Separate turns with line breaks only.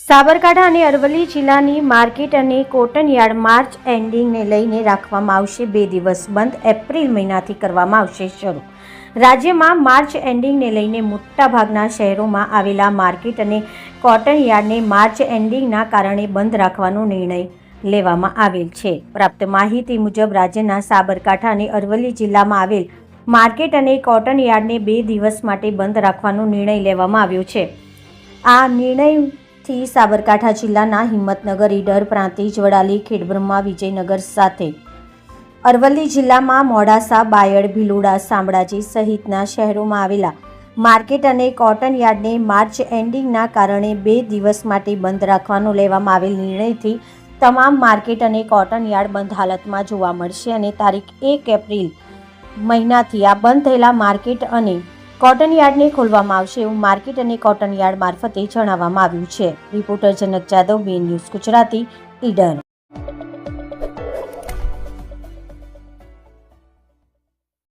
સાબરકાંઠા અને અરવલ્લી જિલ્લાની માર્કેટ અને કોટન યાર્ડ માર્ચ એન્ડિંગને લઈને રાખવામાં આવશે 2 દિવસ બંધ. એપ્રિલ મહિનાથી કરવામાં આવશે શરૂ. રાજ્યમાં માર્ચ એન્ડિંગને લઈને મોટાભાગના શહેરોમાં આવેલા માર્કેટ અને કોટન યાર્ડને માર્ચ એન્ડિંગના કારણે બંધ રાખવાનો નિર્ણય લેવામાં આવેલ છે. પ્રાપ્ત માહિતી મુજબ રાજ્યના સાબરકાંઠા અને અરવલ્લી જિલ્લામાં આવેલ માર્કેટ અને કોટન યાર્ડને 2 દિવસ માટે બંધ રાખવાનો નિર્ણય લેવામાં આવ્યો છે. આ નિર્ણયથી સાબરકાંઠા જિલ્લાના હિંમતનગર, ઈડર, પ્રાંતિજ, વડાલી, ખેડબ્રહ્મા, વિજયનગર સાથે અરવલ્લી જિલ્લામાં મોડાસા, બાયડ, ભિલોડા, શામળાજી સહિતના શહેરોમાં આવેલા માર્કેટ અને કોટન યાર્ડને માર્ચ એન્ડિંગના કારણે 2 દિવસ માટે બંધ રાખવાનો લેવામાં આવેલ નિર્ણયથી તમામ માર્કેટ અને કોટન યાર્ડ બંધ હાલતમાં જોવા મળશે અને તારીખ 1 એપ્રિલ મહિનાથી આ બંધ થયેલા માર્કેટ અને કોટન યાર્ડને ખોલવામાં આવશે એવું માર્કેટ અને કોટન યાર્ડ મારફતે જણાવવામાં આવ્યું છે. રિપોર્ટર જનક જાદવ, BN ન્યૂઝ ગુજરાતી, ઈડર.